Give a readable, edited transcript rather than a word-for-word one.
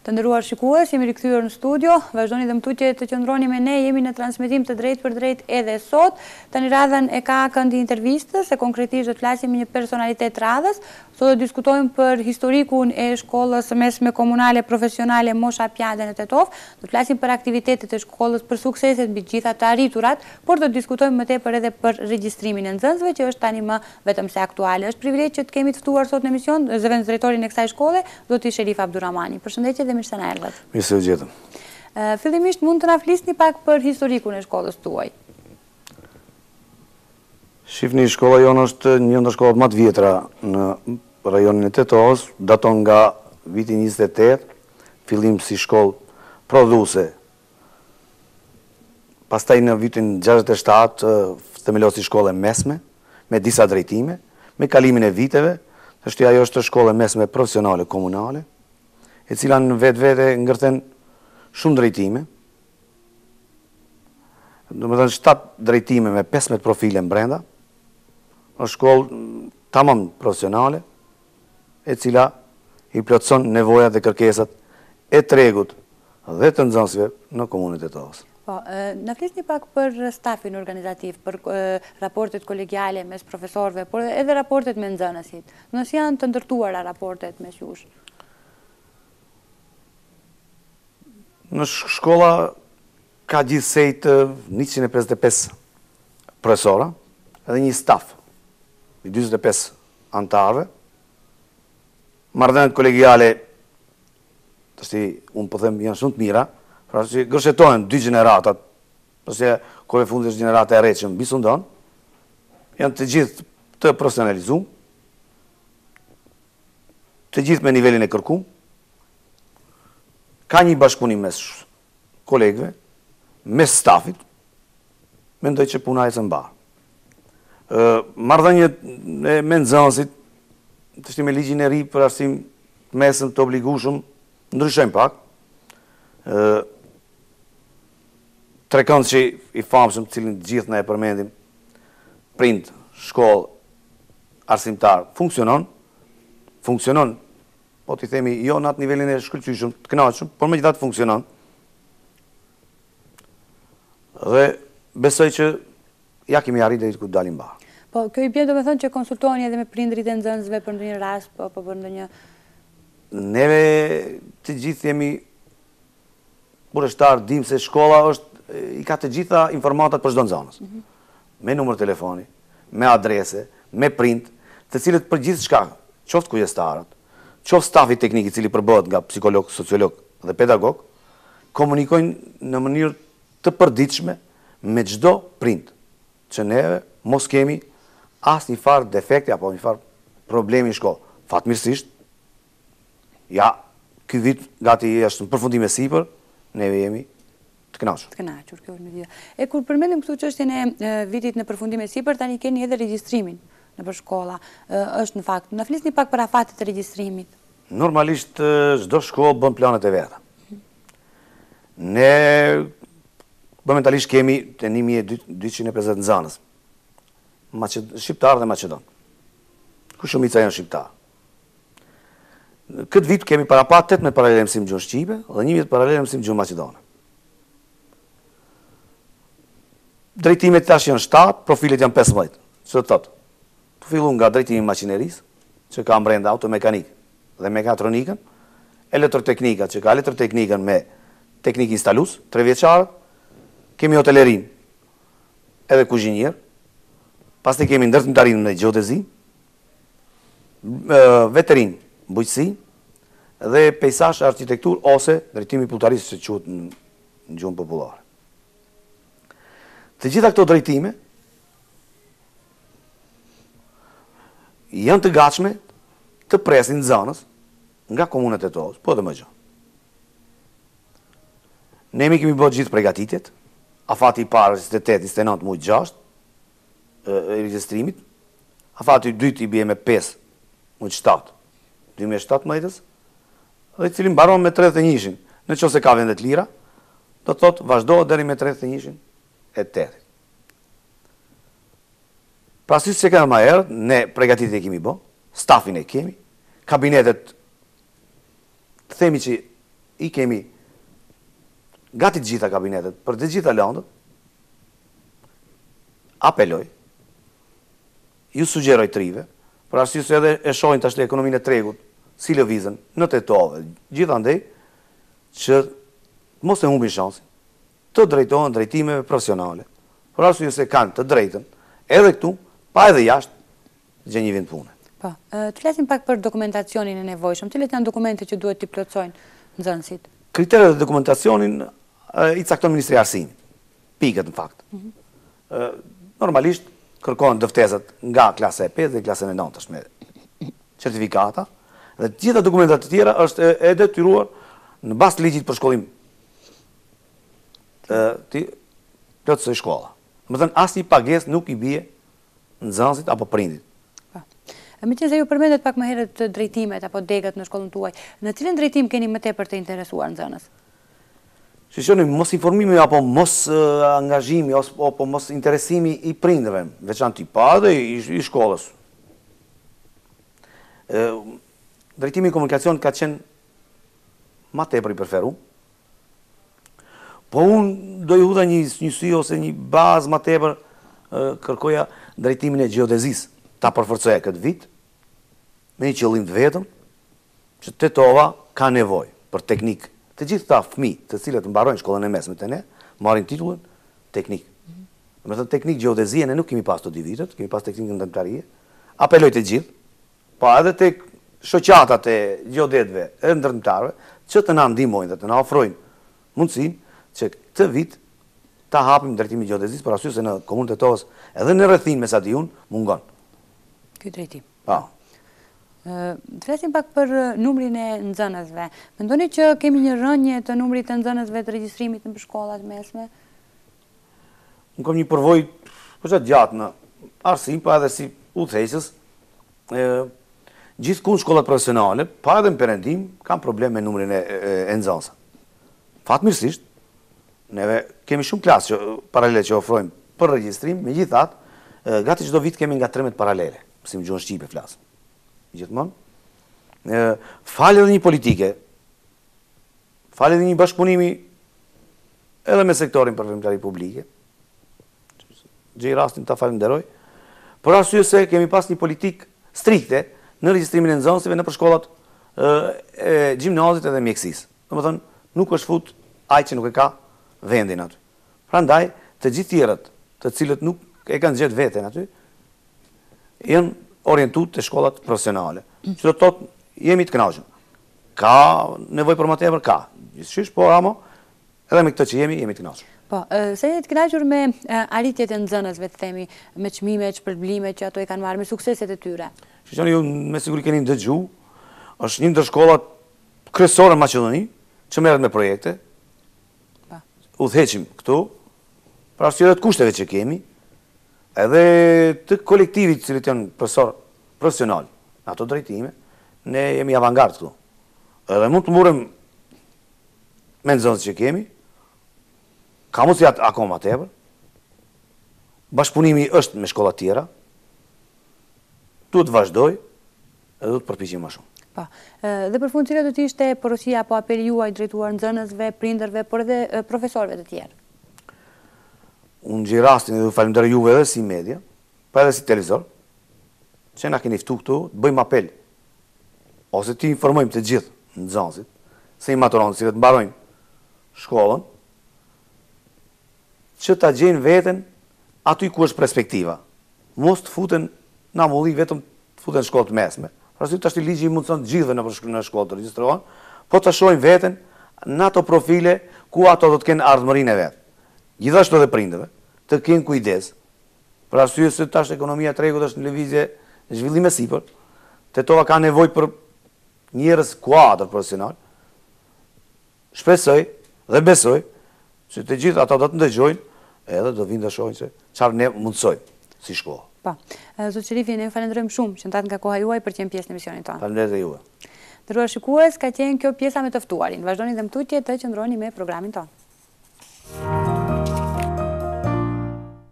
Të nderuar shikues, jemi rikthyer në studio, vazhdoni dhe më tutje të qëndroni me ne, jemi në transmetim të drejtë për drejtë edhe sot. Tani radhën e ka këndi intervistës, se konkretisht do të flasim me një personalitet radhës. Sot do diskutojmë për historikun e shkollës mesme komunale profesionale Mosha Pjade në Tetov. Do të flasim për aktivitetet e shkollës, për sukseset mbi gjitha të arriturat, por do të diskutojmë më tepër edhe për regjistrimin e nxënësve, që është tani më vetëm se aktuale. Është privilegj që të kemi të ftuar sot në emision zëvendësdrejtorin e kësaj shkolle, zoti Sherif Abdurrahmani. Përshëndetje dhe mirë se na erdhët. Mirë se u gjetëm. Fillimisht mund të na flisni pak për historikun e shkollës tuaj. Shifni, shkolla jonë është një ndër shkollat më të vjetra në rajonin e Tetovës, daton nga viti 28, fillim si shkollë prodhuese. Pastaj në vitin 67 themelosi shkollë mesme me disa drejtime, me kalimin e viteve, ajo është shkollë mesme profesionale komunale, e cila në vetë ngërthen shumë drejtime, do më thënë 7 drejtime me 15 profile në brenda, është shkollë tamam profesionale, e cila i plotëson nevojat dhe kërkesat e tregut dhe të nxënësve në komunën e Tetovës. Na flisni pak për stafin organizativ, për raportet kolegiale mes profesorëve, por edhe raportet me nxënësit. Nëse janë të ndërtuara raportet mes jush? Në shkolla ka gjithsej 155 profesora edhe një staf i 45 antarëve. Marrëdhëniet kolegiale, unë po them janë shumë të mira, pra që gërshetojnë 2 gjeneratat, përse kove fundi është gjenerata e re që mbi sundon, janë të gjithë të profesionalizuar, të gjithë me nivelin e kërkuar. Ka një bashkëpunim mes kolegëve, mes stafit, mendoj që puna ecën mbar. Marrëdhëniet me nxënësit, të me ligjin e ri për arsim mesëm të obligueshëm, ndryshojnë pak. Trekënd që i famshëm, cilin gjithë ne e përmendim, prind, shkollë, arsimtar, funksionon, po t'i themi jo në atë nivelin e shkëlqyshëm, të kënaqshëm, por megjithatë funksionon. Dhe besoj që ja kemi arritur deri ku dalim mbar. Po, kjo i bie domethënë që konsultoheni edhe me prindrit e nxënësve për ndonjë rast, po për ndonjë. Neve të gjithë jemi bureshtar, dim se shkolla i ka të gjitha informatat për çdo nxënës. Me numër telefoni, me adrese, me print, të cilët për gjithçka, qoftë kujdestarët, qoftë stafi teknik i cili përbëhet nga psikolog, sociolog dhe pedagog, komunikojnë në mënyrë të përditshme me çdo print, që neve mos kemi asnjë farë defekti apo një farë problemi në shkollë. Fatmirësisht, ja, ky vit gati është në përfundim e sipër, neve jemi të kënaqur. Të kënaqur, kjo është me dia. E kur përmendim këtu çështjen e vitit në përfundim e sipër, tani keni edhe regjistrimin nëpër shkolla. Është në fakt, na flisni pak për afatet e regjistrimit. Normalisht çdo shkollë bën planet e veta. Ne momentalisht kemi të 1250 nxënës. Shqiptar dhe maqedon. Ku shumica janë shqiptar. Këtë vit kemi para 18 paralele mësim gjuhën shqipe dhe 11 paralele mësim gjuhën maqedone. Drejtimet tash janë 7, profilet janë 15. Çfarë thotë? Fillon nga drejtimi maqinerisë, që ka brenda automekanik dhe mekatronikën, elektroteknika, që ka elektroteknikën me teknik instalus, 3 vjeçar, kemi hotelerin edhe kuzhinier, pastaj kemi ndërtimtarinë në gjeodezi, veterin, bujqësi dhe pejsazh arkitektur ose drejtimi pulltarisë që quhet në gjuhën popullore. Të gjitha këto drejtime janë të gatshme të presin nxënës nga komuna e Tetovës, po dhe më gjë. Ne kemi bërë gjithë përgatitjet, afati i parë 28, 29 muaj 6 e regjistrimit, afati i dytë i bie me 5 muaj 7 2017, dhe i cili mbaron me 31-shin. Nëse ka vende të lira, do të thotë vazhdohet deri me 31-shin e 8. Pasi se kemi më herët, ne përgatitjet e kemi bë, stafin e kemi, kabinetet themi që i kemi gati të gjitha kabinetet, për të gjitha landët, apeloj, ju sugjeroj trive, për arsye se edhe e shohin tash ekonominë e tregut, si lëvizën në tetove, gjithandej që mos e humbin shansin, të drejtohen drejtimeve profesionale, për arsye se kanë të drejtën, edhe këtu, pa edhe jashtë, gjë një vind pune. Po, të flasim pak për dokumentacionin e nevojshëm, cilat janë dokumente që duhet t'i plotësojnë nxënësit? Kriteret e dokumentacionin i cakton Ministri i Arsimit, pikët në fakt. Normalisht kërkohen dëftesat nga klasa e 5 dhe klasa e 9 me certifikata, dhe të gjitha dokumentat të tjera është e detyruar në bazë të ligjit për shkollim të plotësoj shkolla. Më thënë, asnjë pagesë nuk i bie nxënësit apo prindit. Me qenë se ju përmendet pak më herët drejtimet apo degët në shkollën tuaj, në cilën drejtim keni më tepër të interesuar nxënës? Shishoni, mos informimi apo mos angazhimi apo mos interesimi i prindërve, veçanti pa dhe i shkollës. Drejtimi i komunikacionit ka qenë ma tepër i preferuar. Po unë do i hudha një sy ose një bazë ma tepër kërkoja drejtimin e gjeodezisë. Ta përforcoja këtë vit, me një qëllim të vetëm, që tetova ka nevojë për teknikë. Të gjithë ta fëmijë, të cilët mbarojnë shkollën e mesme të ne, marrin titullin teknik. Me thënë teknikë gjeodezie ne nuk kemi pas të 2 vitet, kemi pas teknikën ndërmarrëtarie. Apeloj të gjithë, pa edhe tek shoqatat e gjeodetëve e ndërmarrëtarëve, që të na ndihmojnë dhe të na ofrojnë mundësinë që këtë vit ta hapim drejtimin e gjeodezisë, për arsye se në komunën e Tetovës edhe në rrethin me Sadiun mungon. Ky drejtim. Po. Të flasim pak për numrin e nxënësve. Mendoni që kemi një rënje të numrit të nxënësve të regjistrimit në shkollat mesme? Unë kam një përvojë përsa gjatë në arsim, pa edhe si udhëheqës. Gjithkund shkollat profesionale, pa edhe në perëndim, kanë problem me numrin e nxënësve. Fatmirësisht, neve kemi shumë klasë paralele që ofrojmë për regjistrim, megjithatë, gati çdo vit kemi nga 13 paralele, si më gjuhën shqipe flas. Gjithmonë. Falë edhe një politike, falë edhe një bashkëpunimi edhe me sektorin përfundimtari publike. Gjej rastin ta falenderoj. Për arsye se kemi pas një politikë strikte në regjistrimin e nxënësve në shkollat e gjimnazit edhe mjekësisë. Domethënë, nuk është fut ai që nuk e ka vendin aty. Prandaj, të gjithë tjerët, të cilët nuk e kanë gjetë veten aty, janë orientuar te shkollat profesionale. Që do të thotë, jemi të kënaqur. Ka nevojë për më tepër, ka. Gjithsesi, por ama edhe me këtë që jemi të kënaqur. Po, se jeni të kënaqur me arritjet e nxënësve, të themi, me çmimet, shpërblimet që ato i kanë marrë, me sukseset e tyre. Shqiptari, ju me siguri keni dëgjuar, është një ndër shkollat kryesore në Maqedoni që merret me projekte. Udhëheqim këtu, për arsye të kushteve që kemi, edhe të kolektivit cilët janë profesional në ato drejtime, ne jemi avangard këtu. Edhe mund të murem me nxënësit që kemi, ka mundësi akoma tepër, bashkëpunimi është me shkolla tjera, duhet të vazhdoj, edhe duhet të përpiqem më shumë. Po. Dhe për fund, cilat do të ishte porosia apo apeli juaj drejtuar nxënësve, prindërve, por edhe profesorëve të tjerë? Unë gjej rastin dhe falenderoj juve edhe si media, pa edhe si televizor, që na keni ftuar këtu, të bëjmë apel, ose të informojmë të gjithë nxënësit, se i maturantë cilët mbarojnë shkollën, që ta gjejnë veten aty ku është perspektiva. Mos të futen në amulli vetëm të futen në shkollë të mesme. Pra si tash ligji i mundson të gjithëve në shkollë të regjistrohen, po të shohin veten në ato profile ku ato do të kenë ardhmërinë e vet. Gjithashtu edhe prindëve të kenë kujdes, për arsye se tash ekonomia e tregut është në lëvizje zhvillim e sipër, Tetova ka nevojë për njerëz kuadër profesional. Shpresoj dhe besoj se të gjithë ata do të ndëgjojnë edhe do vinë të shohin se çfarë ne mundsojmë si shkollë. Po. Zot Sherifi, ne ju falenderojmë shumë që ndatë nga koha juaj për të qenë pjesë në emisionin tonë. Faleminderit juve. Nderuar shikues, ka qenë kjo pjesa me të ftuarin. Vazhdoni dhe më tutje të qëndroni me programin tonë.